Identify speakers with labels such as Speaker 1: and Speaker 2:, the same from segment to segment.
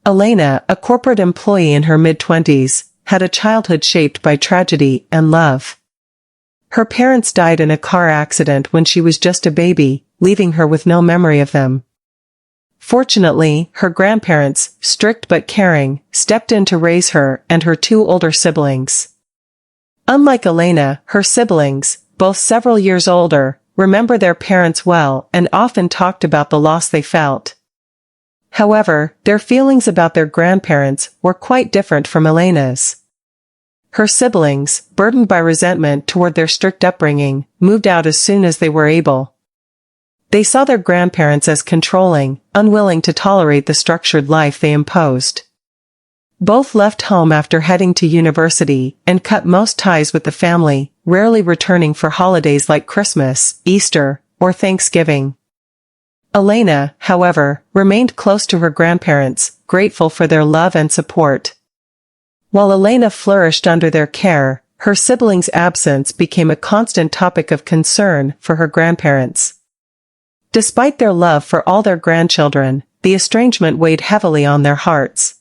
Speaker 1: Elena, a corporate employee in her mid-20s, had a childhood shaped by tragedy and love. Her parents died in a car accident when she was just a baby, leaving her with no memory of them. Fortunately, her grandparents, strict but caring, stepped in to raise her and her two older siblings. Unlike Elena, her siblings, both several years older, remember their parents well and often talked about the loss they felt. However, their feelings about their grandparents were quite different from Elena's. Her siblings, burdened by resentment toward their strict upbringing, moved out as soon as they were able. They saw their grandparents as controlling, unwilling to tolerate the structured life they imposed. Both left home after heading to university and cut most ties with the family, rarely returning for holidays like Christmas, Easter, or Thanksgiving. Elena, however, remained close to her grandparents, grateful for their love and support. While Elena flourished under their care, her siblings' absence became a constant topic of concern for her grandparents. Despite their love for all their grandchildren, the estrangement weighed heavily on their hearts.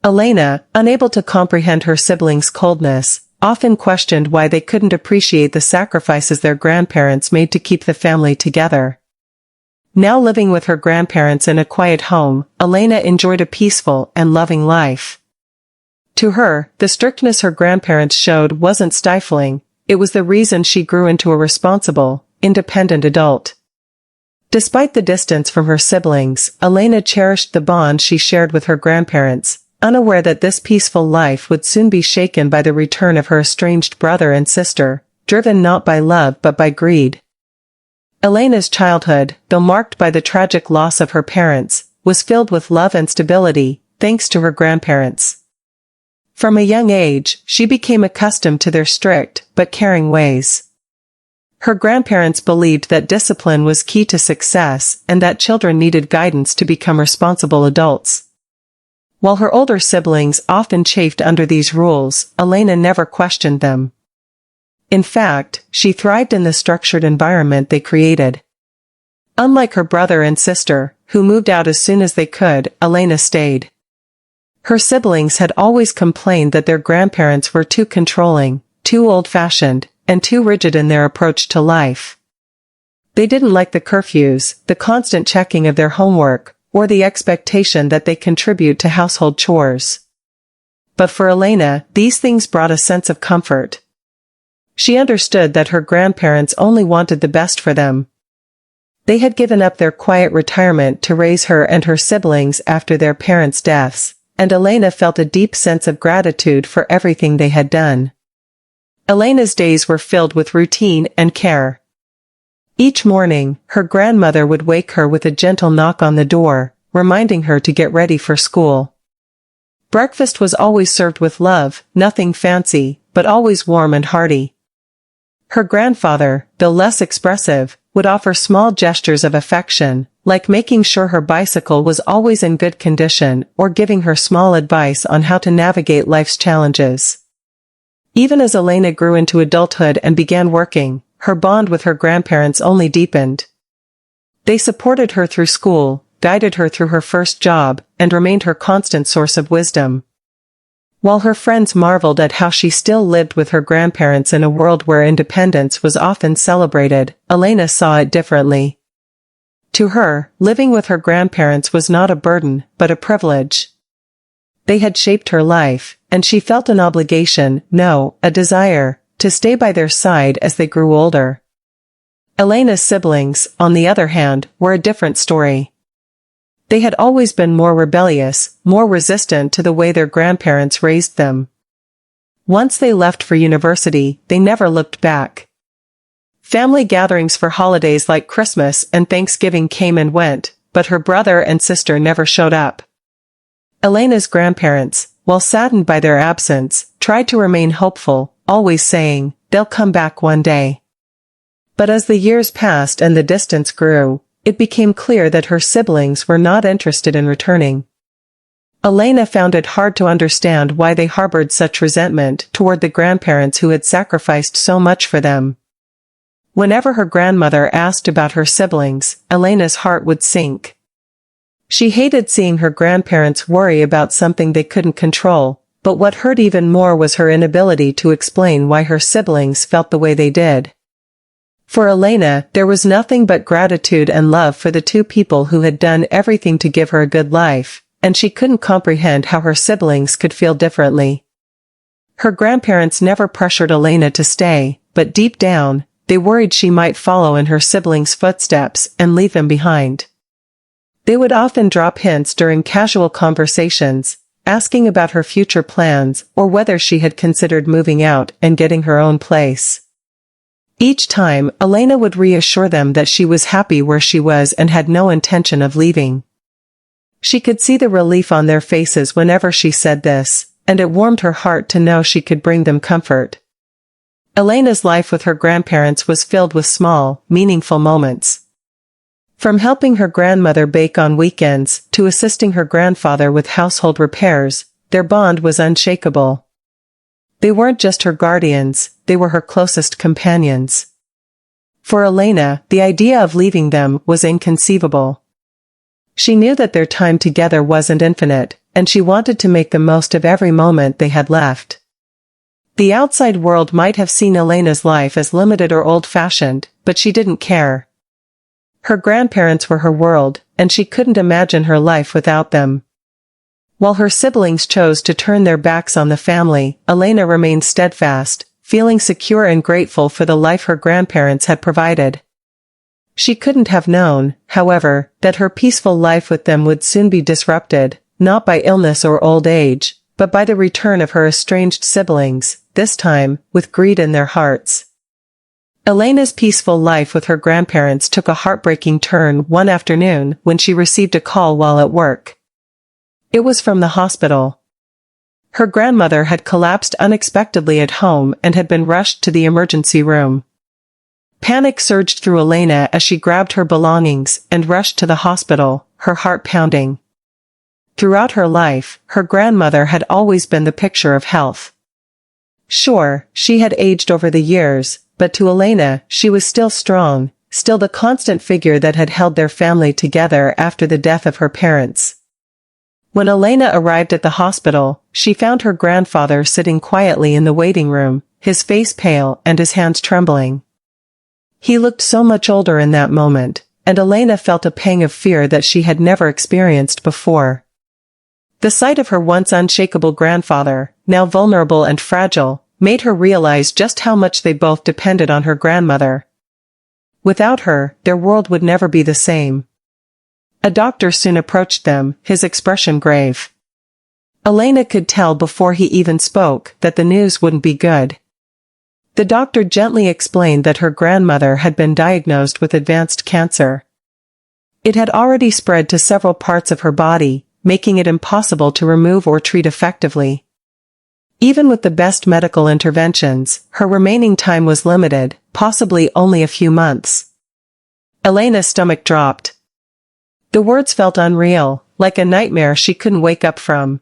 Speaker 1: Elena, unable to comprehend her siblings' coldness, often questioned why they couldn't appreciate the sacrifices their grandparents made to keep the family together. Now living with her grandparents in a quiet home, Elena enjoyed a peaceful and loving life. To her, the strictness her grandparents showed wasn't stifling, it was the reason she grew into a responsible, independent adult. Despite the distance from her siblings, Elena cherished the bond she shared with her grandparents, unaware that this peaceful life would soon be shaken by the return of her estranged brother and sister, driven not by love but by greed. Elena's childhood, though marked by the tragic loss of her parents, was filled with love and stability, thanks to her grandparents. From a young age, she became accustomed to their strict but caring ways. Her grandparents believed that discipline was key to success and that children needed guidance to become responsible adults. While her older siblings often chafed under these rules, Elena never questioned them. In fact, she thrived in the structured environment they created. Unlike her brother and sister, who moved out as soon as they could, Elena stayed. Her siblings had always complained that their grandparents were too controlling, too old-fashioned, and too rigid in their approach to life. They didn't like the curfews, the constant checking of their homework, or the expectation that they contribute to household chores. But for Elena, these things brought a sense of comfort. She understood that her grandparents only wanted the best for them. They had given up their quiet retirement to raise her and her siblings after their parents' deaths, and Elena felt a deep sense of gratitude for everything they had done. Elena's days were filled with routine and care. Each morning, her grandmother would wake her with a gentle knock on the door, reminding her to get ready for school. Breakfast was always served with love, nothing fancy, but always warm and hearty. Her grandfather, though less expressive, would offer small gestures of affection, like making sure her bicycle was always in good condition or giving her small advice on how to navigate life's challenges. Even as Elena grew into adulthood and began working, her bond with her grandparents only deepened. They supported her through school, guided her through her first job, and remained her constant source of wisdom. While her friends marveled at how she still lived with her grandparents in a world where independence was often celebrated, Elena saw it differently. To her, living with her grandparents was not a burden, but a privilege. They had shaped her life, and she felt an obligation, no, a desire, to stay by their side as they grew older. Elena's siblings, on the other hand, were a different story. They had always been more rebellious, more resistant to the way their grandparents raised them. Once they left for university, they never looked back. Family gatherings for holidays like Christmas and Thanksgiving came and went, but her brother and sister never showed up. Elena's grandparents, while saddened by their absence, tried to remain hopeful, always saying, "They'll come back one day." But as the years passed and the distance grew, it became clear that her siblings were not interested in returning. Elena found it hard to understand why they harbored such resentment toward the grandparents who had sacrificed so much for them. Whenever her grandmother asked about her siblings, Elena's heart would sink. She hated seeing her grandparents worry about something they couldn't control, but what hurt even more was her inability to explain why her siblings felt the way they did. For Elena, there was nothing but gratitude and love for the two people who had done everything to give her a good life, and she couldn't comprehend how her siblings could feel differently. Her grandparents never pressured Elena to stay, but deep down, they worried she might follow in her siblings' footsteps and leave them behind. They would often drop hints during casual conversations, asking about her future plans or whether she had considered moving out and getting her own place. Each time, Elena would reassure them that she was happy where she was and had no intention of leaving. She could see the relief on their faces whenever she said this, and it warmed her heart to know she could bring them comfort. Elena's life with her grandparents was filled with small, meaningful moments. From helping her grandmother bake on weekends to assisting her grandfather with household repairs, their bond was unshakable. They weren't just her guardians, they were her closest companions. For Elena, the idea of leaving them was inconceivable. She knew that their time together wasn't infinite, and she wanted to make the most of every moment they had left. The outside world might have seen Elena's life as limited or old-fashioned, but she didn't care. Her grandparents were her world, and she couldn't imagine her life without them. While her siblings chose to turn their backs on the family, Elena remained steadfast, feeling secure and grateful for the life her grandparents had provided. She couldn't have known, however, that her peaceful life with them would soon be disrupted, not by illness or old age, but by the return of her estranged siblings, this time, with greed in their hearts. Elena's peaceful life with her grandparents took a heartbreaking turn one afternoon when she received a call while at work. It was from the hospital. Her grandmother had collapsed unexpectedly at home and had been rushed to the emergency room. Panic surged through Elena as she grabbed her belongings and rushed to the hospital, her heart pounding. Throughout her life, her grandmother had always been the picture of health. Sure, she had aged over the years, but to Elena, she was still strong, still the constant figure that had held their family together after the death of her parents. When Elena arrived at the hospital, she found her grandfather sitting quietly in the waiting room, his face pale and his hands trembling. He looked so much older in that moment, and Elena felt a pang of fear that she had never experienced before. The sight of her once unshakable grandfather, now vulnerable and fragile, made her realize just how much they both depended on her grandmother. Without her, their world would never be the same. A doctor soon approached them, his expression grave. Elena could tell before he even spoke that the news wouldn't be good. The doctor gently explained that her grandmother had been diagnosed with advanced cancer. It had already spread to several parts of her body, making it impossible to remove or treat effectively. Even with the best medical interventions, her remaining time was limited, possibly only a few months. Elena's stomach dropped. The words felt unreal, like a nightmare she couldn't wake up from.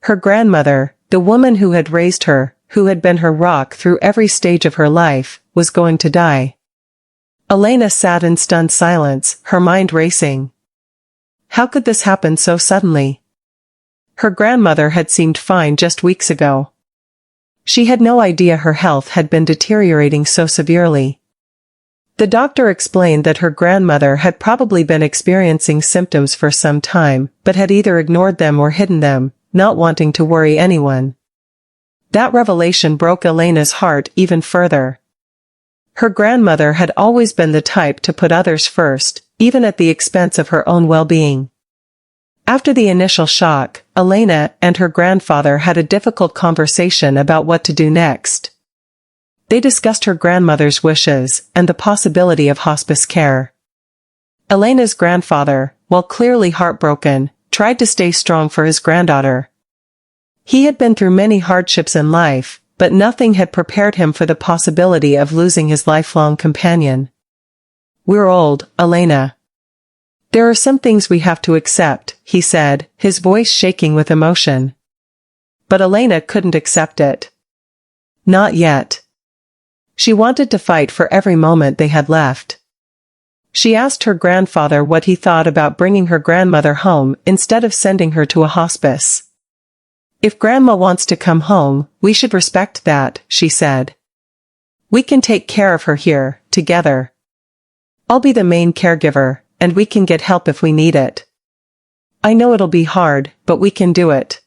Speaker 1: Her grandmother, the woman who had raised her, who had been her rock through every stage of her life, was going to die. Elena sat in stunned silence, her mind racing. How could this happen so suddenly? Her grandmother had seemed fine just weeks ago. She had no idea her health had been deteriorating so severely. The doctor explained that her grandmother had probably been experiencing symptoms for some time, but had either ignored them or hidden them, not wanting to worry anyone. That revelation broke Elena's heart even further. Her grandmother had always been the type to put others first, even at the expense of her own well-being. After the initial shock, Elena and her grandfather had a difficult conversation about what to do next. They discussed her grandmother's wishes and the possibility of hospice care. Elena's grandfather, while clearly heartbroken, tried to stay strong for his granddaughter. He had been through many hardships in life, but nothing had prepared him for the possibility of losing his lifelong companion. "We're old, Elena. There are some things we have to accept," he said, his voice shaking with emotion. But Elena couldn't accept it. Not yet. She wanted to fight for every moment they had left. She asked her grandfather what he thought about bringing her grandmother home instead of sending her to a hospice. "If Grandma wants to come home, we should respect that," she said. "We can take care of her here, together. I'll be the main caregiver, and we can get help if we need it. I know it'll be hard, but we can do it."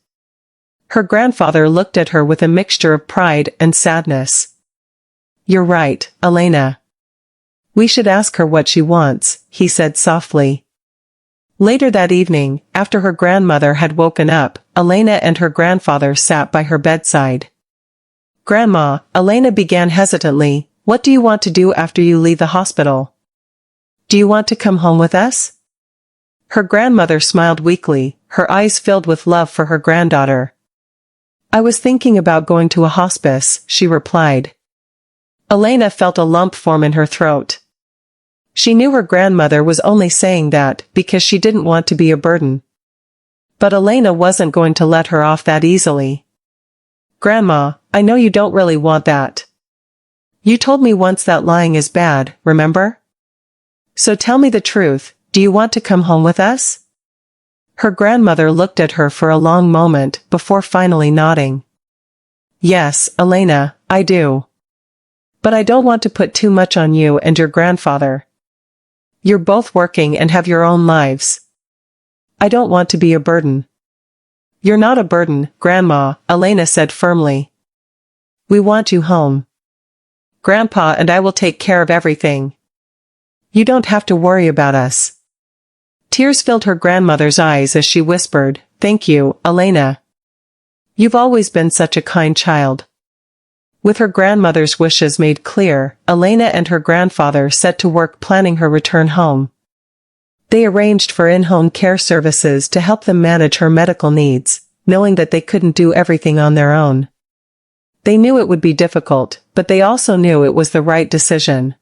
Speaker 1: Her grandfather looked at her with a mixture of pride and sadness. "You're right, Elena. We should ask her what she wants," he said softly. Later that evening, after her grandmother had woken up, Elena and her grandfather sat by her bedside. "Grandma," Elena began hesitantly, "what do you want to do after you leave the hospital? Do you want to come home with us?" Her grandmother smiled weakly, her eyes filled with love for her granddaughter. "I was thinking about going to a hospice," she replied. Elena felt a lump form in her throat. She knew her grandmother was only saying that because she didn't want to be a burden. But Elena wasn't going to let her off that easily. "Grandma, I know you don't really want that. You told me once that lying is bad, remember? So tell me the truth, do you want to come home with us?" Her grandmother looked at her for a long moment before finally nodding. "Yes, Elena, I do. But I don't want to put too much on you and your grandfather. You're both working and have your own lives. I don't want to be a burden." "You're not a burden, Grandma," Elena said firmly. "We want you home. Grandpa and I will take care of everything. You don't have to worry about us." Tears filled her grandmother's eyes as she whispered, "Thank you, Elena. You've always been such a kind child." With her grandmother's wishes made clear, Elena and her grandfather set to work planning her return home. They arranged for in-home care services to help them manage her medical needs, knowing that they couldn't do everything on their own. They knew it would be difficult, but they also knew it was the right decision.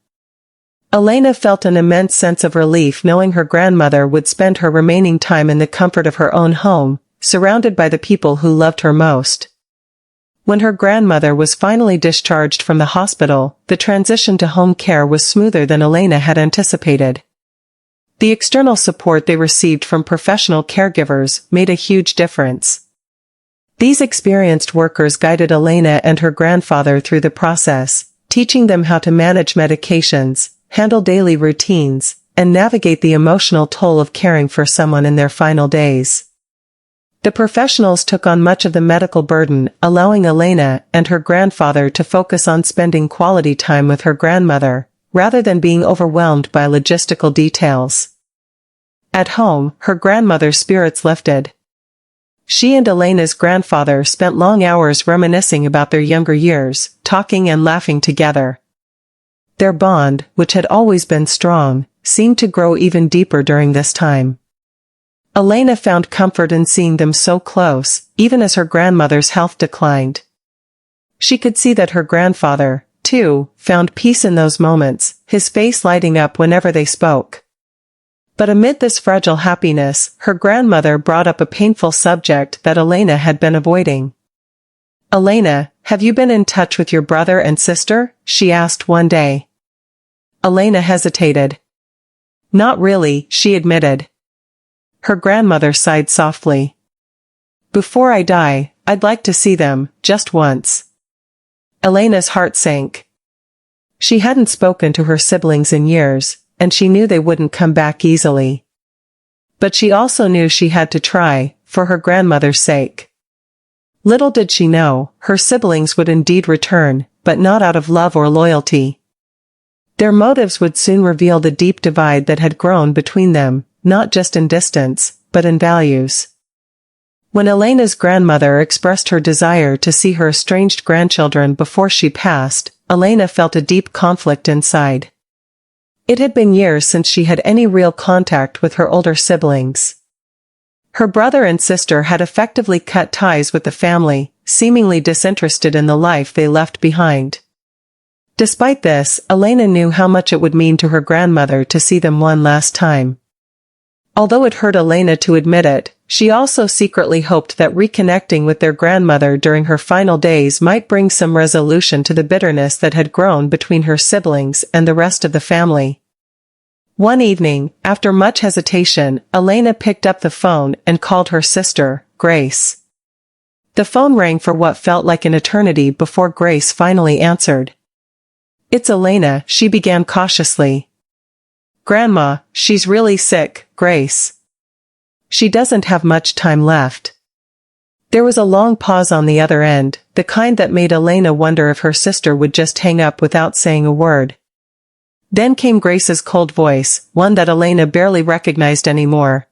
Speaker 1: Elena felt an immense sense of relief knowing her grandmother would spend her remaining time in the comfort of her own home, surrounded by the people who loved her most. When her grandmother was finally discharged from the hospital, the transition to home care was smoother than Elena had anticipated. The external support they received from professional caregivers made a huge difference. These experienced workers guided Elena and her grandfather through the process, teaching them how to manage medications, handle daily routines, and navigate the emotional toll of caring for someone in their final days. The professionals took on much of the medical burden, allowing Elena and her grandfather to focus on spending quality time with her grandmother, rather than being overwhelmed by logistical details. At home, her grandmother's spirits lifted. She and Elena's grandfather spent long hours reminiscing about their younger years, talking and laughing together. Their bond, which had always been strong, seemed to grow even deeper during this time. Elena found comfort in seeing them so close, even as her grandmother's health declined. She could see that her grandfather, too, found peace in those moments, his face lighting up whenever they spoke. But amid this fragile happiness, her grandmother brought up a painful subject that Elena had been avoiding. "Elena, have you been in touch with your brother and sister?" she asked one day. Elena hesitated. "Not really," she admitted. Her grandmother sighed softly. "Before I die, I'd like to see them, just once." Elena's heart sank. She hadn't spoken to her siblings in years, and she knew they wouldn't come back easily. But she also knew she had to try, for her grandmother's sake. Little did she know, her siblings would indeed return, but not out of love or loyalty. Their motives would soon reveal the deep divide that had grown between them, not just in distance, but in values. When Elena's grandmother expressed her desire to see her estranged grandchildren before she passed, Elena felt a deep conflict inside. It had been years since she had any real contact with her older siblings. Her brother and sister had effectively cut ties with the family, seemingly disinterested in the life they left behind. Despite this, Elena knew how much it would mean to her grandmother to see them one last time. Although it hurt Elena to admit it, she also secretly hoped that reconnecting with their grandmother during her final days might bring some resolution to the bitterness that had grown between her siblings and the rest of the family. One evening, after much hesitation, Elena picked up the phone and called her sister, Grace. The phone rang for what felt like an eternity before Grace finally answered. "It's Elena," she began cautiously. "Grandma, she's really sick, Grace. She doesn't have much time left." There was a long pause on the other end, the kind that made Elena wonder if her sister would just hang up without saying a word. Then came Grace's cold voice, one that Elena barely recognized anymore.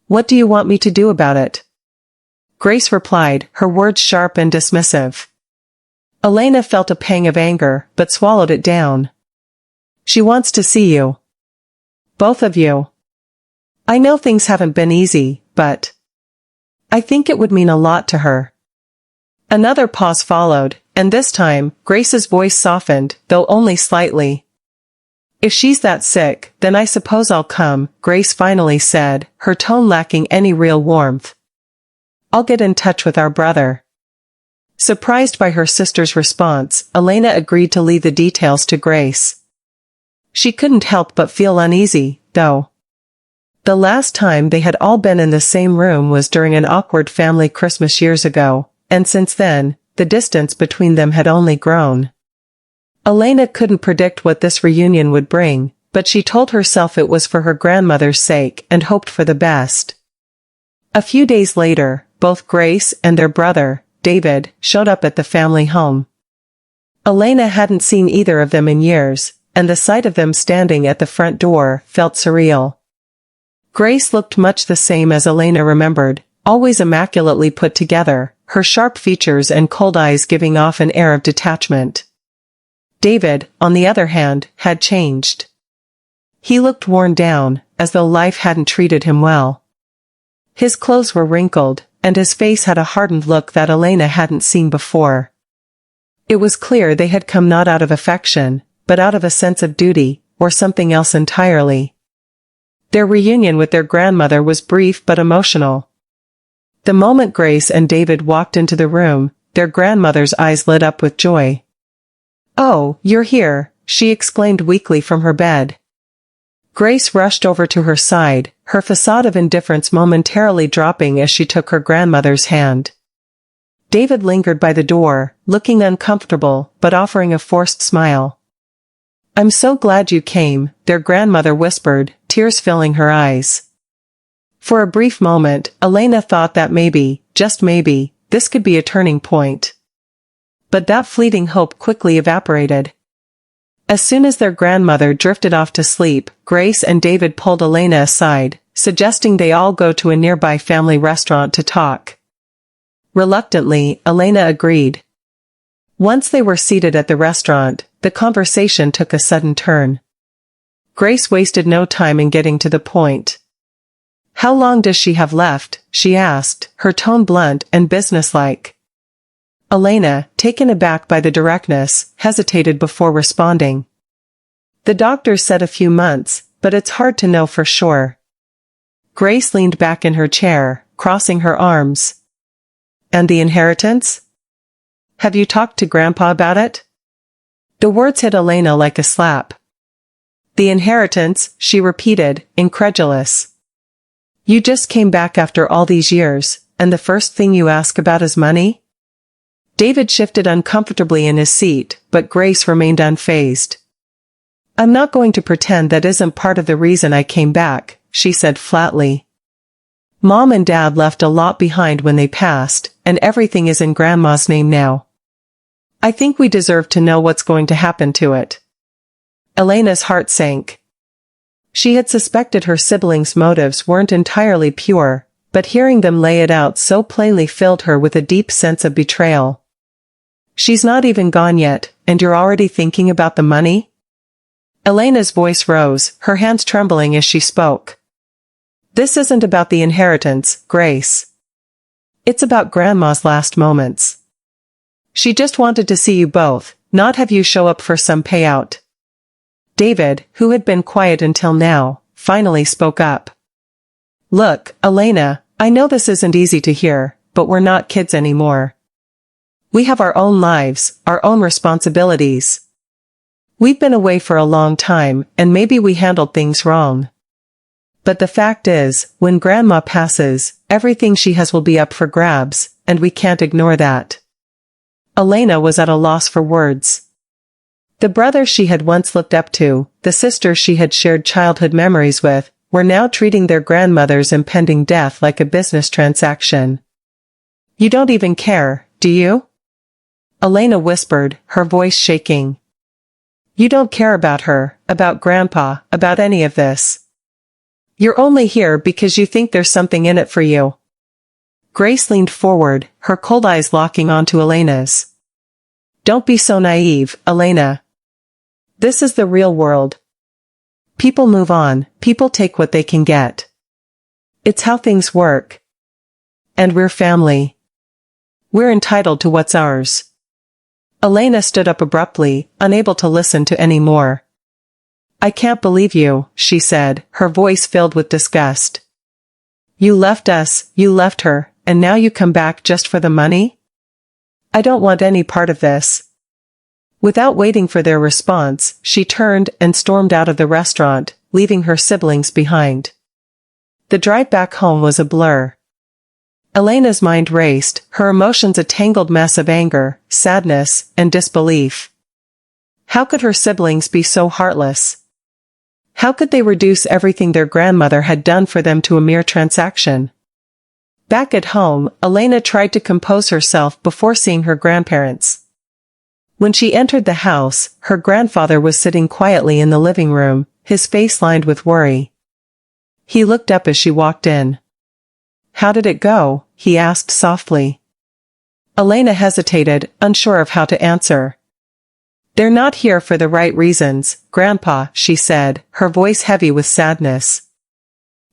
Speaker 1: "What do you want me to do about it?" Grace replied, her words sharp and dismissive. Elena felt a pang of anger, but swallowed it down. "She wants to see you. Both of you. I know things haven't been easy, but I think it would mean a lot to her." Another pause followed, and this time, Grace's voice softened, though only slightly. "If she's that sick, then I suppose I'll come," Grace finally said, her tone lacking any real warmth. "I'll get in touch with our brother." Surprised by her sister's response, Elena agreed to leave the details to Grace. She couldn't help but feel uneasy, though. The last time they had all been in the same room was during an awkward family Christmas years ago, and since then, the distance between them had only grown. Elena couldn't predict what this reunion would bring, but she told herself it was for her grandmother's sake and hoped for the best. A few days later, both Grace and their brother, David, showed up at the family home. Elena hadn't seen either of them in years, and the sight of them standing at the front door felt surreal. Grace looked much the same as Elena remembered, always immaculately put together, her sharp features and cold eyes giving off an air of detachment. David, on the other hand, had changed. He looked worn down, as though life hadn't treated him well. His clothes were wrinkled, and his face had a hardened look that Elena hadn't seen before. It was clear they had come not out of affection, but out of a sense of duty, or something else entirely. Their reunion with their grandmother was brief but emotional. The moment Grace and David walked into the room, their grandmother's eyes lit up with joy. "Oh, you're here," she exclaimed weakly from her bed. Grace rushed over to her side, her facade of indifference momentarily dropping as she took her grandmother's hand. David lingered by the door, looking uncomfortable, but offering a forced smile. "I'm so glad you came," their grandmother whispered, tears filling her eyes. For a brief moment, Elena thought that maybe, just maybe, this could be a turning point. But that fleeting hope quickly evaporated. As soon as their grandmother drifted off to sleep, Grace and David pulled Elena aside, suggesting they all go to a nearby family restaurant to talk. Reluctantly, Elena agreed. Once they were seated at the restaurant, the conversation took a sudden turn. Grace wasted no time in getting to the point. "How long does she have left?" she asked, her tone blunt and businesslike. Elena, taken aback by the directness, hesitated before responding. "The doctor said a few months, but it's hard to know for sure." Grace leaned back in her chair, crossing her arms. "And the inheritance? Have you talked to Grandpa about it?" The words hit Elena like a slap. "The inheritance," she repeated, incredulous. "You just came back after all these years, and the first thing you ask about is money?" David shifted uncomfortably in his seat, but Grace remained unfazed. "I'm not going to pretend that isn't part of the reason I came back," she said flatly. "Mom and Dad left a lot behind when they passed, and everything is in Grandma's name now. I think we deserve to know what's going to happen to it." Elena's heart sank. She had suspected her siblings' motives weren't entirely pure, but hearing them lay it out so plainly filled her with a deep sense of betrayal. "She's not even gone yet, and you're already thinking about the money?" Elena's voice rose, her hands trembling as she spoke. "This isn't about the inheritance, Grace. It's about Grandma's last moments. She just wanted to see you both, not have you show up for some payout." David, who had been quiet until now, finally spoke up. "Look, Elena, I know this isn't easy to hear, but we're not kids anymore. We have our own lives, our own responsibilities. We've been away for a long time, and maybe we handled things wrong. But the fact is, when Grandma passes, everything she has will be up for grabs, and we can't ignore that." Elena was at a loss for words. The brothers she had once looked up to, the sisters she had shared childhood memories with, were now treating their grandmother's impending death like a business transaction. "You don't even care, do you?" Elena whispered, her voice shaking. "You don't care about her, about Grandpa, about any of this. You're only here because you think there's something in it for you." Grace leaned forward, her cold eyes locking onto Elena's. "Don't be so naive, Elena. This is the real world. People move on, people take what they can get. It's how things work. And we're family. We're entitled to what's ours." Elena stood up abruptly, unable to listen to any more. "I can't believe you," she said, her voice filled with disgust. "You left us, you left her, and now you come back just for the money? I don't want any part of this." Without waiting for their response, she turned and stormed out of the restaurant, leaving her siblings behind. The drive back home was a blur. Elena's mind raced, her emotions a tangled mess of anger, sadness, and disbelief. How could her siblings be so heartless? How could they reduce everything their grandmother had done for them to a mere transaction? Back at home, Elena tried to compose herself before seeing her grandparents. When she entered the house, her grandfather was sitting quietly in the living room, his face lined with worry. He looked up as she walked in. "How did it go?" he asked softly. Elena hesitated, unsure of how to answer. "They're not here for the right reasons, Grandpa," she said, her voice heavy with sadness.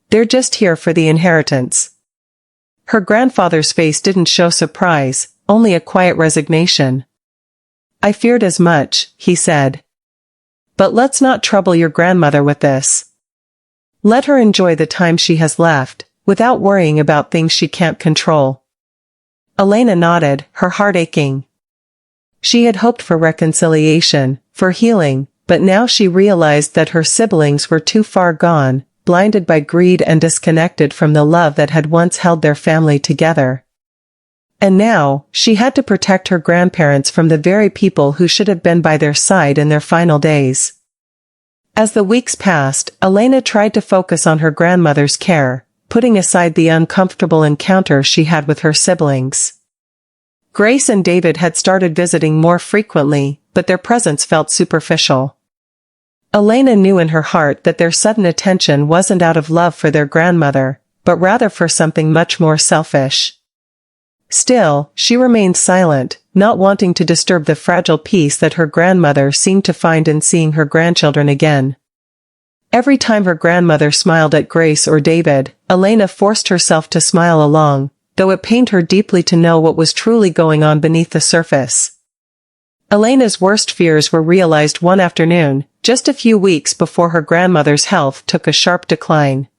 Speaker 1: "They're just here for the inheritance." Her grandfather's face didn't show surprise, only a quiet resignation. "I feared as much," he said. "But let's not trouble your grandmother with this. Let her enjoy the time she has left, without worrying about things she can't control." Elena nodded, her heart aching. She had hoped for reconciliation, for healing, but now she realized that her siblings were too far gone, blinded by greed and disconnected from the love that had once held their family together. And now, she had to protect her grandparents from the very people who should have been by their side in their final days. As the weeks passed, Elena tried to focus on her grandmother's care, putting aside the uncomfortable encounter she had with her siblings. Grace and David had started visiting more frequently, but their presence felt superficial. Elena knew in her heart that their sudden attention wasn't out of love for their grandmother, but rather for something much more selfish. Still, she remained silent, not wanting to disturb the fragile peace that her grandmother seemed to find in seeing her grandchildren again. Every time her grandmother smiled at Grace or David, Elena forced herself to smile along, though it pained her deeply to know what was truly going on beneath the surface. Elena's worst fears were realized one afternoon, just a few weeks before her grandmother's health took a sharp decline.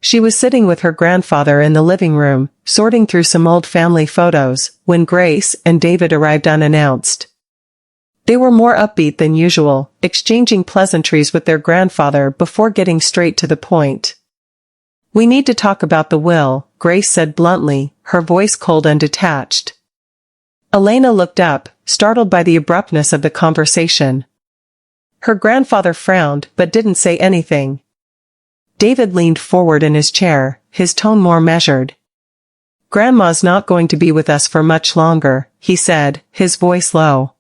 Speaker 1: She was sitting with her grandfather in the living room, sorting through some old family photos, when Grace and David arrived unannounced. They were more upbeat than usual, exchanging pleasantries with their grandfather before getting straight to the point. "We need to talk about the will," Grace said bluntly, her voice cold and detached. Elena looked up, startled by the abruptness of the conversation. Her grandfather frowned but didn't say anything. David leaned forward in his chair, his tone more measured. "Grandma's not going to be with us for much longer," he said, his voice low.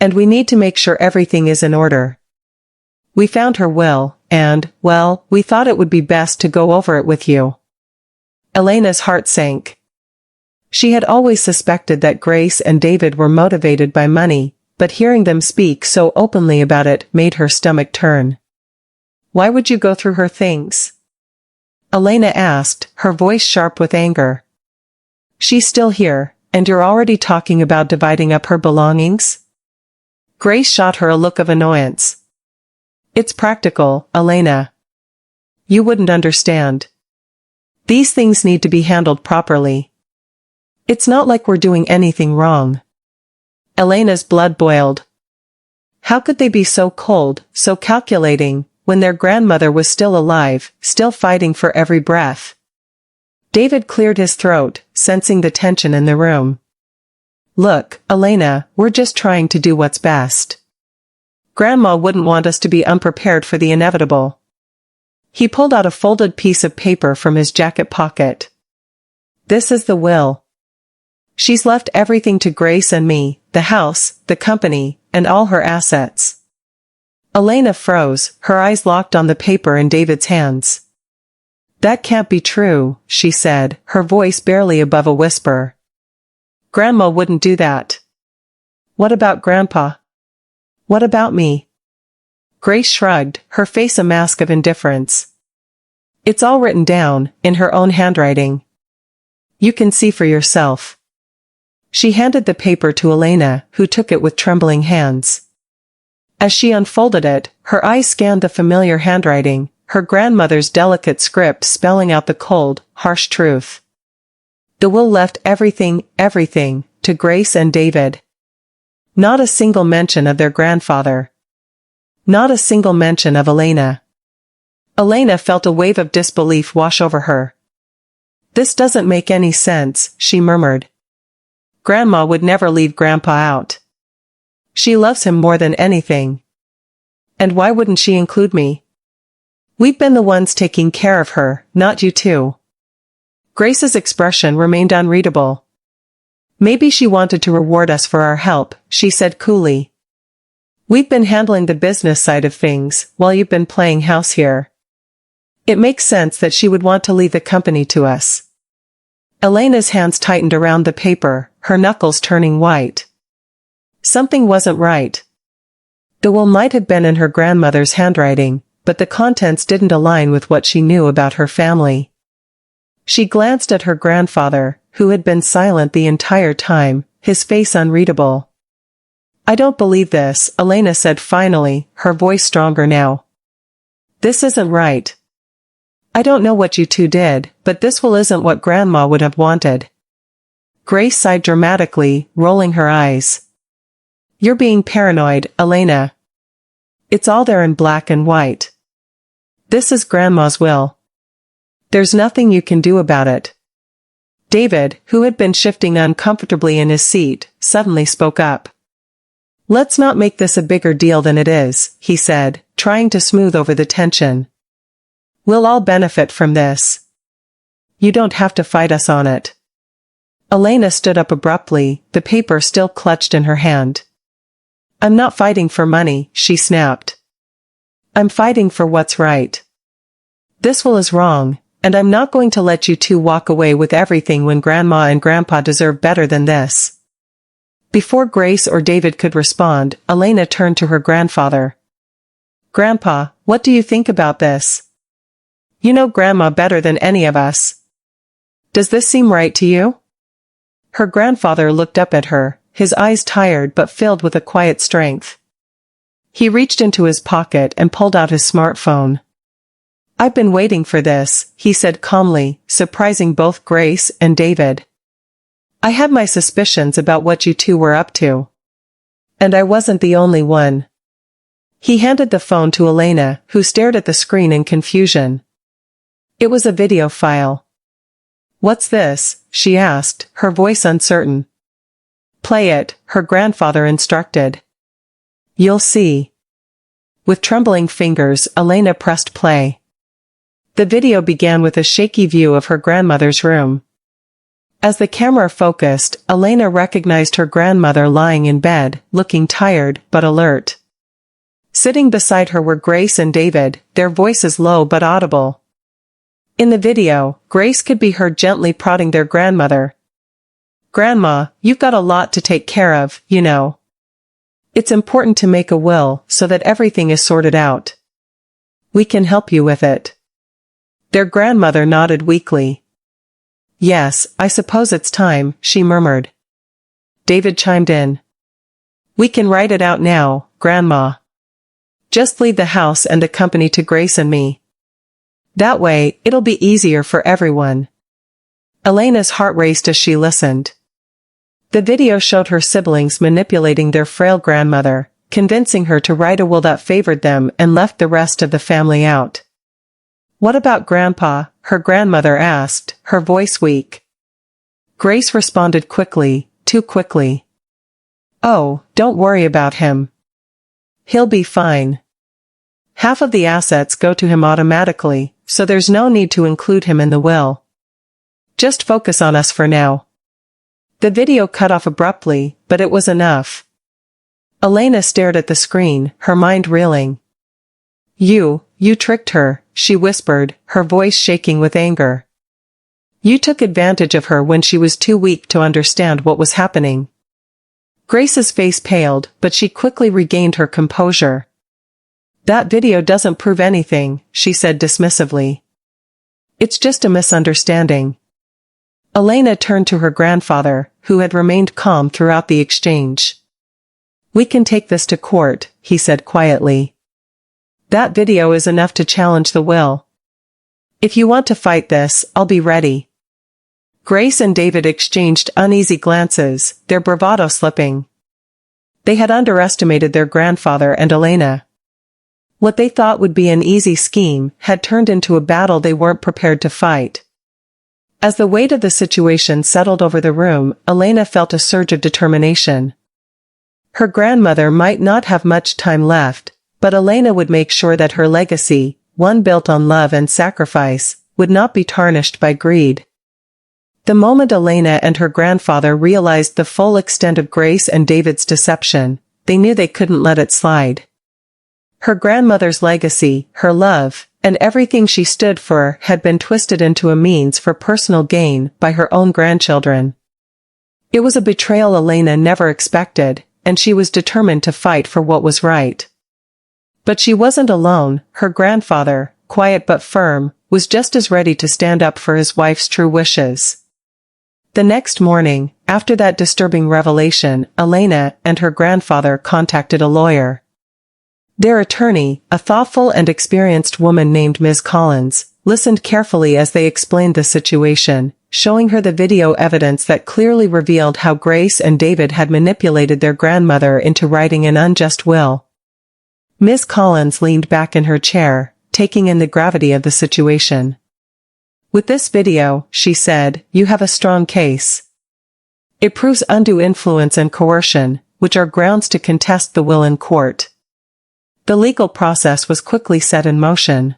Speaker 1: "And we need to make sure everything is in order. We found her will, and, well, we thought it would be best to go over it with you." Elena's heart sank. She had always suspected that Grace and David were motivated by money, but hearing them speak so openly about it made her stomach turn. "Why would you go through her things?" Elena asked, her voice sharp with anger. "She's still here, and you're already talking about dividing up her belongings?" Grace shot her a look of annoyance. "It's practical, Elena. You wouldn't understand. These things need to be handled properly. It's not like we're doing anything wrong." Elena's blood boiled. How could they be so cold, so calculating, when their grandmother was still alive, still fighting for every breath? David cleared his throat, sensing the tension in the room. Look, Elena, we're just trying to do what's best. Grandma wouldn't want us to be unprepared for the inevitable. He pulled out a folded piece of paper from his jacket pocket. This is the will. She's left everything to Grace and me, the house, the company, and all her assets. Elena froze, her eyes locked on the paper in David's hands. That can't be true, she said, her voice barely above a whisper. Grandma wouldn't do that. What about Grandpa? What about me? Grace shrugged, her face a mask of indifference. It's all written down, in her own handwriting. You can see for yourself. She handed the paper to Elena, who took it with trembling hands. As she unfolded it, her eyes scanned the familiar handwriting, her grandmother's delicate script spelling out the cold, harsh truth. The will left everything, to Grace and David. Not a single mention of their grandfather. Not a single mention of Elena. Elena felt a wave of disbelief wash over her. This doesn't make any sense, she murmured. Grandma would never leave Grandpa out. She loves him more than anything. And why wouldn't she include me? We've been the ones taking care of her, not you two. Grace's expression remained unreadable. Maybe she wanted to reward us for our help, she said coolly. We've been handling the business side of things, while you've been playing house here. It makes sense that she would want to leave the company to us. Elena's hands tightened around the paper, her knuckles turning white. Something wasn't right. The will might have been in her grandmother's handwriting, but the contents didn't align with what she knew about her family. She glanced at her grandfather, who had been silent the entire time, his face unreadable. I don't believe this, Elena said finally, her voice stronger now. This isn't right. I don't know what you two did, but this will isn't what Grandma would have wanted. Grace sighed dramatically, rolling her eyes. You're being paranoid, Elena. It's all there in black and white. This is Grandma's will. There's nothing you can do about it. David, who had been shifting uncomfortably in his seat, suddenly spoke up. Let's not make this a bigger deal than it is, he said, trying to smooth over the tension. We'll all benefit from this. You don't have to fight us on it. Elena stood up abruptly, the paper still clutched in her hand. I'm not fighting for money, she snapped. I'm fighting for what's right. This will is wrong, and I'm not going to let you two walk away with everything when Grandma and Grandpa deserve better than this. Before Grace or David could respond, Elena turned to her grandfather. Grandpa, what do you think about this? You know Grandma better than any of us. Does this seem right to you? Her grandfather looked up at her, his eyes tired but filled with a quiet strength. He reached into his pocket and pulled out his smartphone. I've been waiting for this, he said calmly, surprising both Grace and David. I had my suspicions about what you two were up to. And I wasn't the only one. He handed the phone to Elena, who stared at the screen in confusion. It was a video file. What's this? She asked, her voice uncertain. Play it, her grandfather instructed. You'll see. With trembling fingers, Elena pressed play. The video began with a shaky view of her grandmother's room. As the camera focused, Elena recognized her grandmother lying in bed, looking tired but alert. Sitting beside her were Grace and David, their voices low but audible. In the video, Grace could be heard gently prodding their grandmother. Grandma, you've got a lot to take care of, you know. It's important to make a will so that everything is sorted out. We can help you with it. Their grandmother nodded weakly. Yes, I suppose it's time, she murmured. David chimed in. We can write it out now, Grandma. Just leave the house and the company to Grace and me. That way, it'll be easier for everyone. Elena's heart raced as she listened. The video showed her siblings manipulating their frail grandmother, convincing her to write a will that favored them and left the rest of the family out. "What about Grandpa?" her grandmother asked, her voice weak. Grace responded quickly, too quickly. "Oh, don't worry about him. He'll be fine. Half of the assets go to him automatically, so there's no need to include him in the will. Just focus on us for now." The video cut off abruptly, but it was enough. Elena stared at the screen, her mind reeling. You tricked her," she whispered, her voice shaking with anger. "You took advantage of her when she was too weak to understand what was happening." Grace's face paled, but she quickly regained her composure. "That video doesn't prove anything," she said dismissively. "It's just a misunderstanding." Elena turned to her grandfather, who had remained calm throughout the exchange. "We can take this to court," he said quietly. "That video is enough to challenge the will. If you want to fight this, I'll be ready." Grace and David exchanged uneasy glances, their bravado slipping. They had underestimated their grandfather and Elena. What they thought would be an easy scheme had turned into a battle they weren't prepared to fight. As the weight of the situation settled over the room, Elena felt a surge of determination. Her grandmother might not have much time left, but Elena would make sure that her legacy, one built on love and sacrifice, would not be tarnished by greed. The moment Elena and her grandfather realized the full extent of Grace and David's deception, they knew they couldn't let it slide. Her grandmother's legacy, her love, and everything she stood for had been twisted into a means for personal gain by her own grandchildren. It was a betrayal Elena never expected, and she was determined to fight for what was right. But she wasn't alone. Her grandfather, quiet but firm, was just as ready to stand up for his wife's true wishes. The next morning, after that disturbing revelation, Elena and her grandfather contacted a lawyer. Their attorney, a thoughtful and experienced woman named Ms. Collins, listened carefully as they explained the situation, showing her the video evidence that clearly revealed how Grace and David had manipulated their grandmother into writing an unjust will. Ms. Collins leaned back in her chair, taking in the gravity of the situation. "With this video," she said, "you have a strong case. It proves undue influence and coercion, which are grounds to contest the will in court." The legal process was quickly set in motion.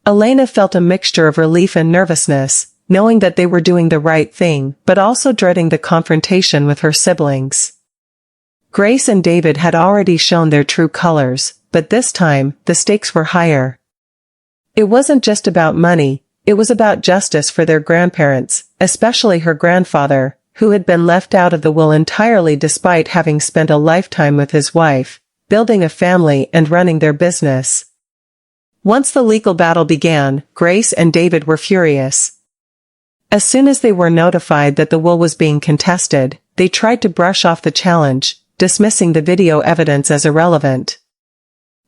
Speaker 1: Elena felt a mixture of relief and nervousness, knowing that they were doing the right thing, but also dreading the confrontation with her siblings. Grace and David had already shown their true colors, but this time, the stakes were higher. It wasn't just about money, it was about justice for their grandparents, especially her grandfather, who had been left out of the will entirely despite having spent a lifetime with his wife, building a family and running their business. Once the legal battle began, Grace and David were furious. As soon as they were notified that the will was being contested, they tried to brush off the challenge, dismissing the video evidence as irrelevant.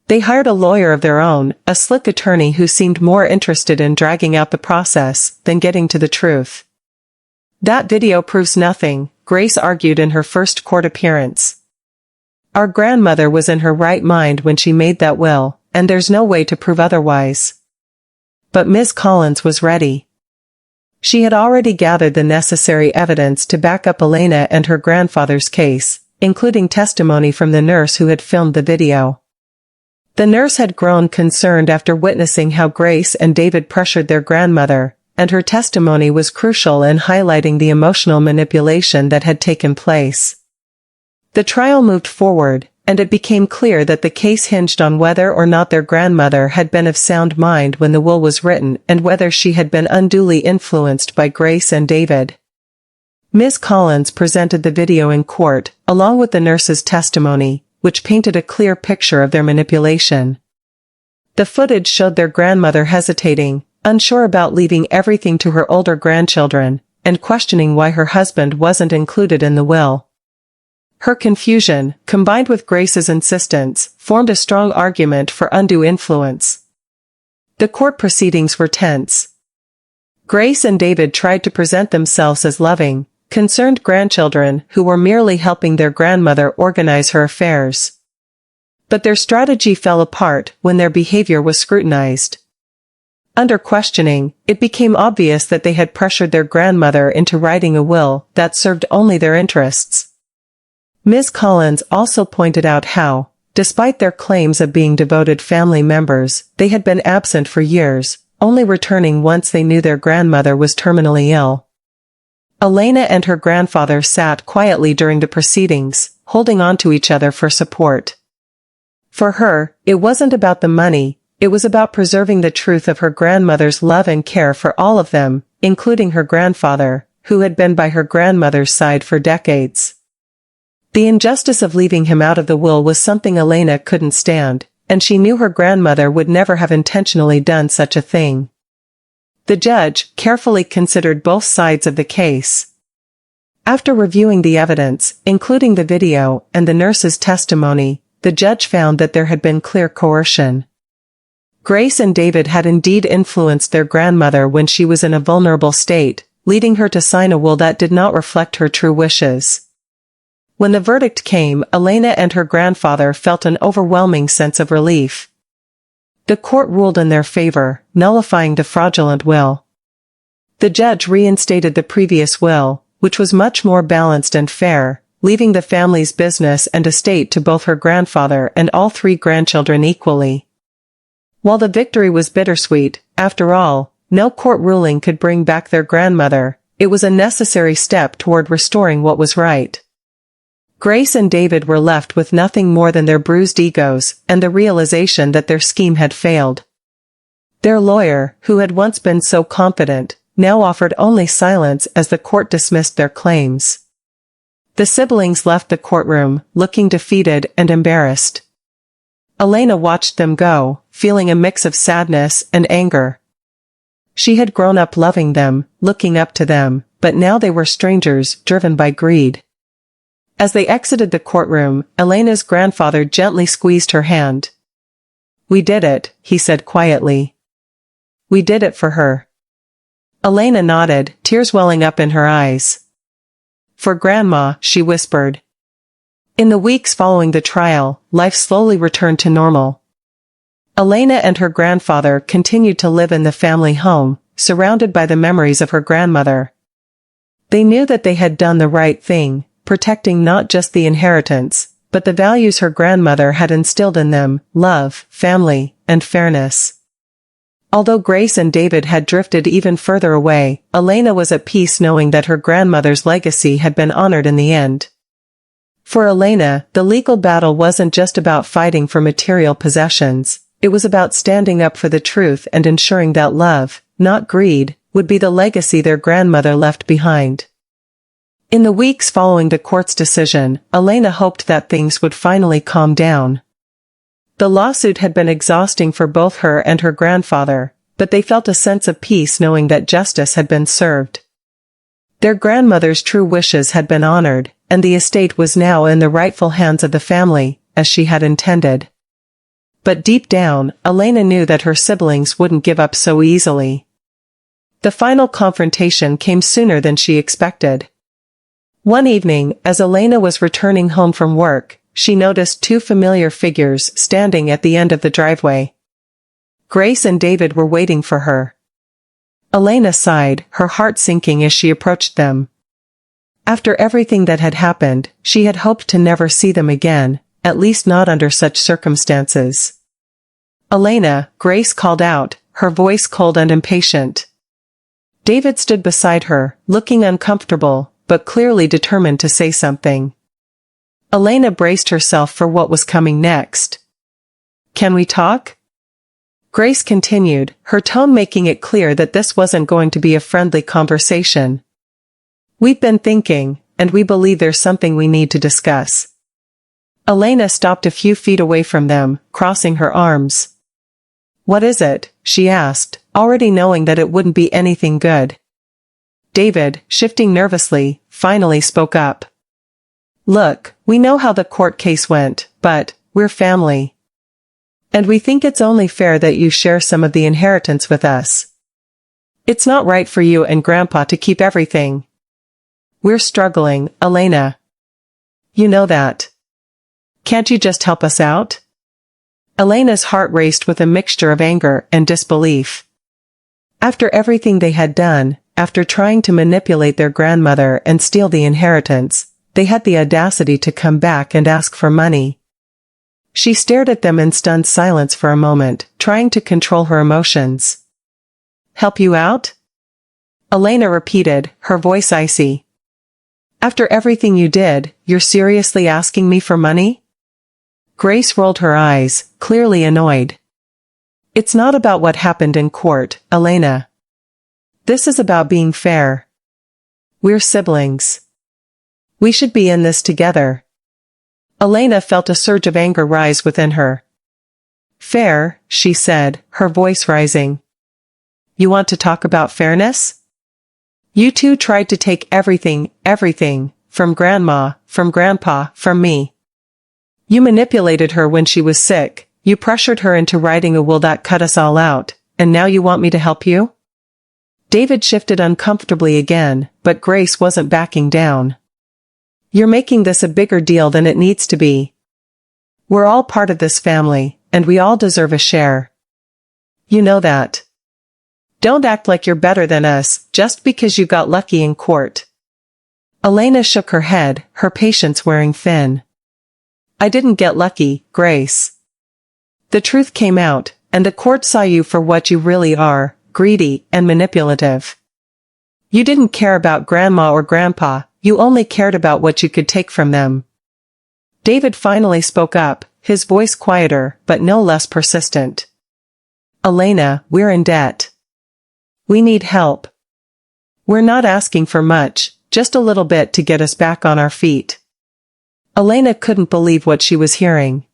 Speaker 1: They hired a lawyer of their own, a slick attorney who seemed more interested in dragging out the process than getting to the truth. "That video proves nothing," Grace argued in her first court appearance. "Our grandmother was in her right mind when she made that will, and there's no way to prove otherwise." But Ms. Collins was ready. She had already gathered the necessary evidence to back up Elena and her grandfather's case, including testimony from the nurse who had filmed the video. The nurse had grown concerned after witnessing how Grace and David pressured their grandmother, and her testimony was crucial in highlighting the emotional manipulation that had taken place. The trial moved forward, and it became clear that the case hinged on whether or not their grandmother had been of sound mind when the will was written and whether she had been unduly influenced by Grace and David. Ms. Collins presented the video in court, along with the nurse's testimony, which painted a clear picture of their manipulation. The footage showed their grandmother hesitating, unsure about leaving everything to her older grandchildren, and questioning why her husband wasn't included in the will. Her confusion, combined with Grace's insistence, formed a strong argument for undue influence. The court proceedings were tense. Grace and David tried to present themselves as loving, concerned grandchildren who were merely helping their grandmother organize her affairs. But their strategy fell apart when their behavior was scrutinized. Under questioning, it became obvious that they had pressured their grandmother into writing a will that served only their interests. Ms. Collins also pointed out how, despite their claims of being devoted family members, they had been absent for years, only returning once they knew their grandmother was terminally ill. Elena and her grandfather sat quietly during the proceedings, holding on to each other for support. For her, it wasn't about the money, it was about preserving the truth of her grandmother's love and care for all of them, including her grandfather, who had been by her grandmother's side for decades. The injustice of leaving him out of the will was something Elena couldn't stand, and she knew her grandmother would never have intentionally done such a thing. The judge carefully considered both sides of the case. After reviewing the evidence, including the video and the nurse's testimony, the judge found that there had been clear coercion. Grace and David had indeed influenced their grandmother when she was in a vulnerable state, leading her to sign a will that did not reflect her true wishes. When the verdict came, Elena and her grandfather felt an overwhelming sense of relief. The court ruled in their favor, nullifying the fraudulent will. The judge reinstated the previous will, which was much more balanced and fair, leaving the family's business and estate to both her grandfather and all 3 grandchildren equally. While the victory was bittersweet, after all, no court ruling could bring back their grandmother, it was a necessary step toward restoring what was right. Grace and David were left with nothing more than their bruised egos and the realization that their scheme had failed. Their lawyer, who had once been so confident, now offered only silence as the court dismissed their claims. The siblings left the courtroom, looking defeated and embarrassed. Elena watched them go, feeling a mix of sadness and anger. She had grown up loving them, looking up to them, but now they were strangers, driven by greed. As they exited the courtroom, Elena's grandfather gently squeezed her hand. "We did it," he said quietly. "We did it for her." Elena nodded, tears welling up in her eyes. "For Grandma," she whispered. In the weeks following the trial, life slowly returned to normal. Elena and her grandfather continued to live in the family home, surrounded by the memories of her grandmother. They knew that they had done the right thing, protecting not just the inheritance, but the values her grandmother had instilled in them: love, family, and fairness. Although Grace and David had drifted even further away, Elena was at peace knowing that her grandmother's legacy had been honored in the end. For Elena, the legal battle wasn't just about fighting for material possessions, it was about standing up for the truth and ensuring that love, not greed, would be the legacy their grandmother left behind. In the weeks following the court's decision, Elena hoped that things would finally calm down. The lawsuit had been exhausting for both her and her grandfather, but they felt a sense of peace knowing that justice had been served. Their grandmother's true wishes had been honored, and the estate was now in the rightful hands of the family, as she had intended. But deep down, Elena knew that her siblings wouldn't give up so easily. The final confrontation came sooner than she expected. One evening, as Elena was returning home from work, she noticed 2 familiar figures standing at the end of the driveway. Grace and David were waiting for her. Elena sighed, her heart sinking as she approached them. After everything that had happened, she had hoped to never see them again, at least not under such circumstances. "Elena," Grace called out, her voice cold and impatient. David stood beside her, looking uncomfortable, but clearly determined to say something. Elena braced herself for what was coming next. "Can we talk?" Grace continued, her tone making it clear that this wasn't going to be a friendly conversation. "We've been thinking, and we believe there's something we need to discuss." Elena stopped a few feet away from them, crossing her arms. "What is it?" she asked, already knowing that it wouldn't be anything good. David, shifting nervously, finally spoke up. "Look, we know how the court case went, but we're family. And we think it's only fair that you share some of the inheritance with us. It's not right for you and Grandpa to keep everything. We're struggling, Elena. You know that. Can't you just help us out?" Elena's heart raced with a mixture of anger and disbelief. After everything they had done, after trying to manipulate their grandmother and steal the inheritance, they had the audacity to come back and ask for money. She stared at them in stunned silence for a moment, trying to control her emotions. "Help you out?" Elena repeated, her voice icy. "After everything you did, you're seriously asking me for money?" Grace rolled her eyes, clearly annoyed. "It's not about what happened in court, Elena. This is about being fair. We're siblings. We should be in this together." Elena felt a surge of anger rise within her. "Fair," she said, her voice rising. "You want to talk about fairness? You two tried to take everything, from grandma, from grandpa, from me. You manipulated her when she was sick, you pressured her into writing a will that cut us all out, and now you want me to help you?" David shifted uncomfortably again, but Grace wasn't backing down. "You're making this a bigger deal than it needs to be. We're all part of this family, and we all deserve a share. You know that. Don't act like you're better than us, just because you got lucky in court." Elena shook her head, her patience wearing thin. "I didn't get lucky, Grace. The truth came out, and the court saw you for what you really are, greedy and manipulative. You didn't care about grandma or grandpa, you only cared about what you could take from them." David finally spoke up, his voice quieter, but no less persistent. "Elena, we're in debt. We need help. We're not asking for much, just a little bit to get us back on our feet." Elena couldn't believe what she was hearing.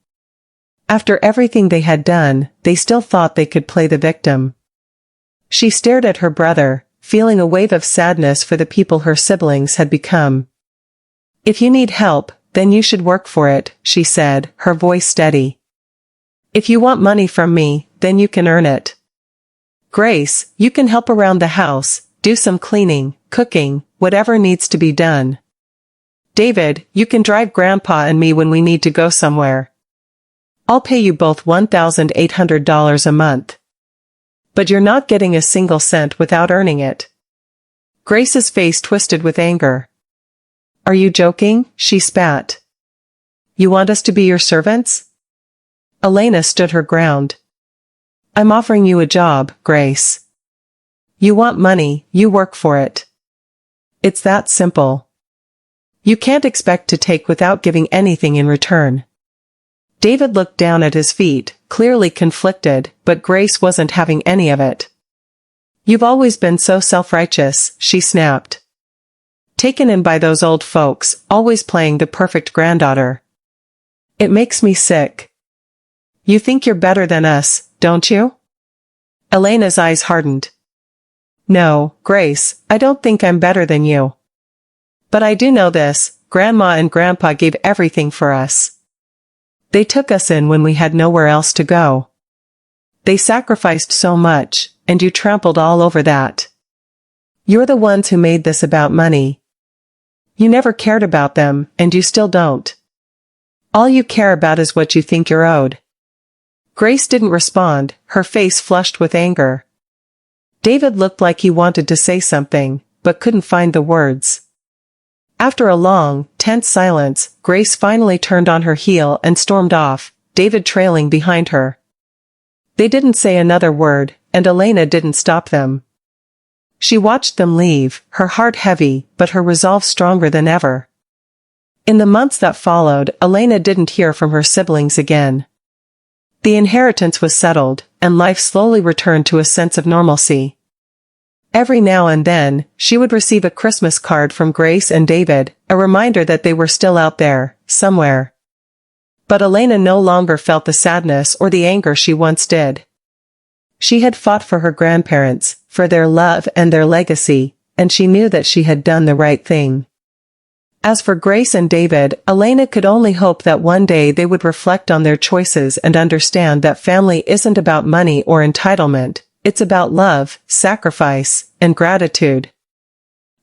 Speaker 1: After everything they had done, they still thought they could play the victim. She stared at her brother, feeling a wave of sadness for the people her siblings had become. "If you need help, then you should work for it," she said, her voice steady. "If you want money from me, then you can earn it. Grace, you can help around the house, do some cleaning, cooking, whatever needs to be done. David, you can drive Grandpa and me when we need to go somewhere. I'll pay you both $1,800 a month. But you're not getting a single cent without earning it." Grace's face twisted with anger. "Are you joking?" she spat. "You want us to be your servants?" Elena stood her ground. "I'm offering you a job, Grace. You want money, you work for it. It's that simple. You can't expect to take without giving anything in return." David looked down at his feet, clearly conflicted, but Grace wasn't having any of it. "You've always been so self-righteous," she snapped. "Taken in by those old folks, always playing the perfect granddaughter. It makes me sick. You think you're better than us, don't you?" Elena's eyes hardened. "No, Grace, I don't think I'm better than you. But I do know this, Grandma and Grandpa gave everything for us. They took us in when we had nowhere else to go. They sacrificed so much, and you trampled all over that. You're the ones who made this about money. You never cared about them, and you still don't. All you care about is what you think you're owed." Grace didn't respond, her face flushed with anger. David looked like he wanted to say something, but couldn't find the words. After a long, tense silence, Grace finally turned on her heel and stormed off, David trailing behind her. They didn't say another word, and Elena didn't stop them. She watched them leave, her heart heavy, but her resolve stronger than ever. In the months that followed, Elena didn't hear from her siblings again. The inheritance was settled, and life slowly returned to a sense of normalcy. Every now and then, she would receive a Christmas card from Grace and David, a reminder that they were still out there, somewhere. But Elena no longer felt the sadness or the anger she once did. She had fought for her grandparents, for their love and their legacy, and she knew that she had done the right thing. As for Grace and David, Elena could only hope that one day they would reflect on their choices and understand that family isn't about money or entitlement. It's about love, sacrifice, and gratitude.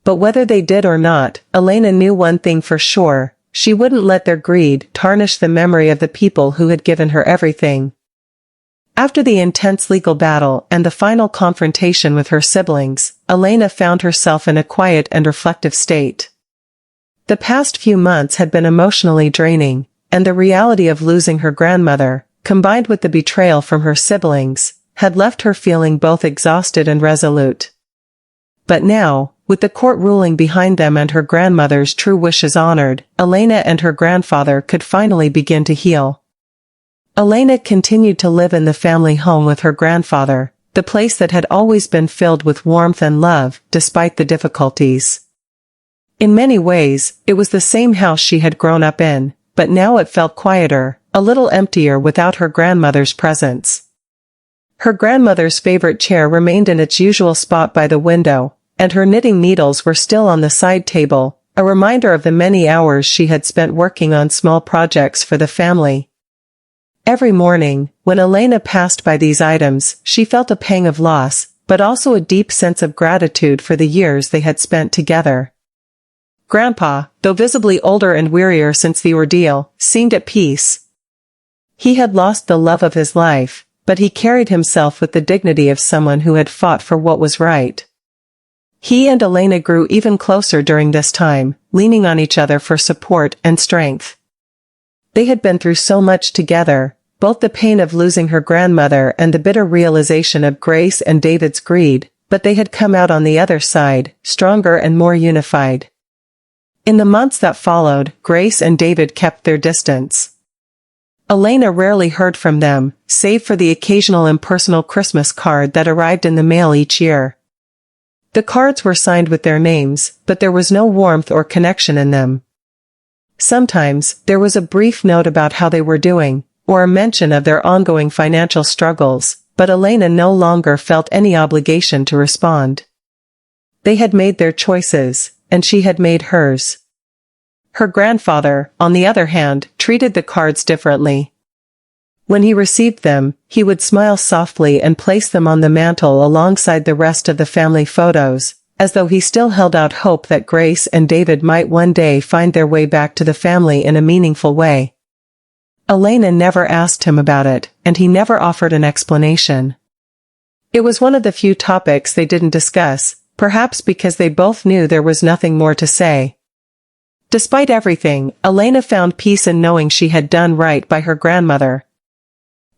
Speaker 1: But whether they did or not, Elena knew one thing for sure, she wouldn't let their greed tarnish the memory of the people who had given her everything. After the intense legal battle and the final confrontation with her siblings, Elena found herself in a quiet and reflective state. The past few months had been emotionally draining, and the reality of losing her grandmother, combined with the betrayal from her siblings, had left her feeling both exhausted and resolute. But now, with the court ruling behind them and her grandmother's true wishes honored, Elena and her grandfather could finally begin to heal. Elena continued to live in the family home with her grandfather, the place that had always been filled with warmth and love, despite the difficulties. In many ways, it was the same house she had grown up in, but now it felt quieter, a little emptier without her grandmother's presence. Her grandmother's favorite chair remained in its usual spot by the window, and her knitting needles were still on the side table, a reminder of the many hours she had spent working on small projects for the family. Every morning, when Elena passed by these items, she felt a pang of loss, but also a deep sense of gratitude for the years they had spent together. Grandpa, though visibly older and wearier since the ordeal, seemed at peace. He had lost the love of his life, but he carried himself with the dignity of someone who had fought for what was right. He and Elena grew even closer during this time, leaning on each other for support and strength. They had been through so much together, both the pain of losing her grandmother and the bitter realization of Grace and David's greed, but they had come out on the other side, stronger and more unified. In the months that followed, Grace and David kept their distance. Elena rarely heard from them, save for the occasional impersonal Christmas card that arrived in the mail each year. The cards were signed with their names, but there was no warmth or connection in them. Sometimes, there was a brief note about how they were doing, or a mention of their ongoing financial struggles, but Elena no longer felt any obligation to respond. They had made their choices, and she had made hers. Her grandfather, on the other hand, treated the cards differently. When he received them, he would smile softly and place them on the mantel alongside the rest of the family photos, as though he still held out hope that Grace and David might one day find their way back to the family in a meaningful way. Elena never asked him about it, and he never offered an explanation. It was one of the few topics they didn't discuss, perhaps because they both knew there was nothing more to say. Despite everything, Elena found peace in knowing she had done right by her grandmother.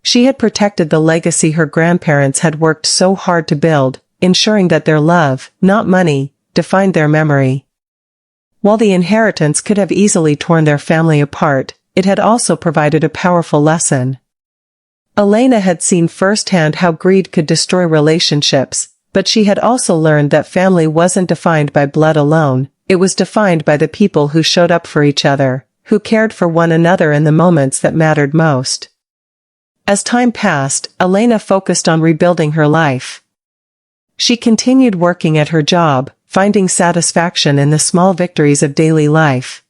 Speaker 1: She had protected the legacy her grandparents had worked so hard to build, ensuring that their love, not money, defined their memory. While the inheritance could have easily torn their family apart, it had also provided a powerful lesson. Elena had seen firsthand how greed could destroy relationships, but she had also learned that family wasn't defined by blood alone, it was defined by the people who showed up for each other, who cared for one another in the moments that mattered most. As time passed, Elena focused on rebuilding her life. She continued working at her job, finding satisfaction in the small victories of daily life.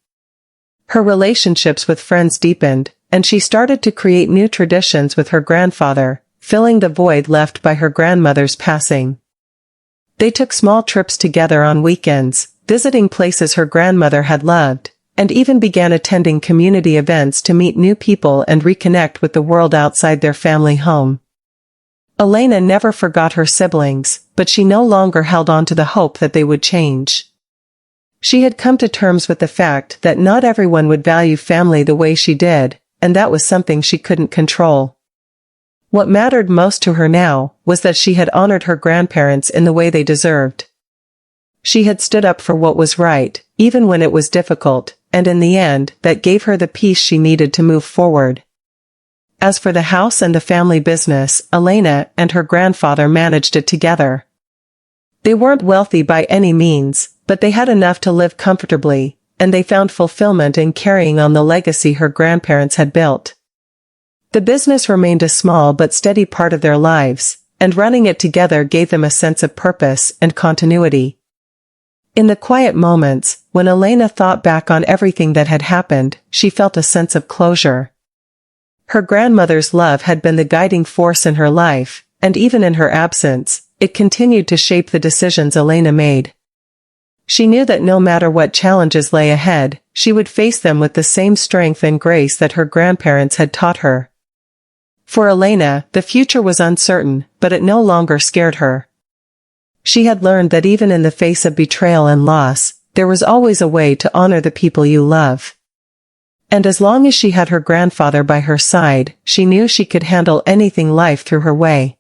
Speaker 1: Her relationships with friends deepened, and she started to create new traditions with her grandfather, filling the void left by her grandmother's passing. They took small trips together on weekends, visiting places her grandmother had loved, and even began attending community events to meet new people and reconnect with the world outside their family home. Elena never forgot her siblings, but she no longer held on to the hope that they would change. She had come to terms with the fact that not everyone would value family the way she did, and that was something she couldn't control. What mattered most to her now was that she had honored her grandparents in the way they deserved. She had stood up for what was right, even when it was difficult, and in the end, that gave her the peace she needed to move forward. As for the house and the family business, Elena and her grandfather managed it together. They weren't wealthy by any means, but they had enough to live comfortably, and they found fulfillment in carrying on the legacy her grandparents had built. The business remained a small but steady part of their lives, and running it together gave them a sense of purpose and continuity. In the quiet moments, when Elena thought back on everything that had happened, she felt a sense of closure. Her grandmother's love had been the guiding force in her life, and even in her absence, it continued to shape the decisions Elena made. She knew that no matter what challenges lay ahead, she would face them with the same strength and grace that her grandparents had taught her. For Elena, the future was uncertain, but it no longer scared her. She had learned that even in the face of betrayal and loss, there was always a way to honor the people you love. And as long as she had her grandfather by her side, she knew she could handle anything life threw her way.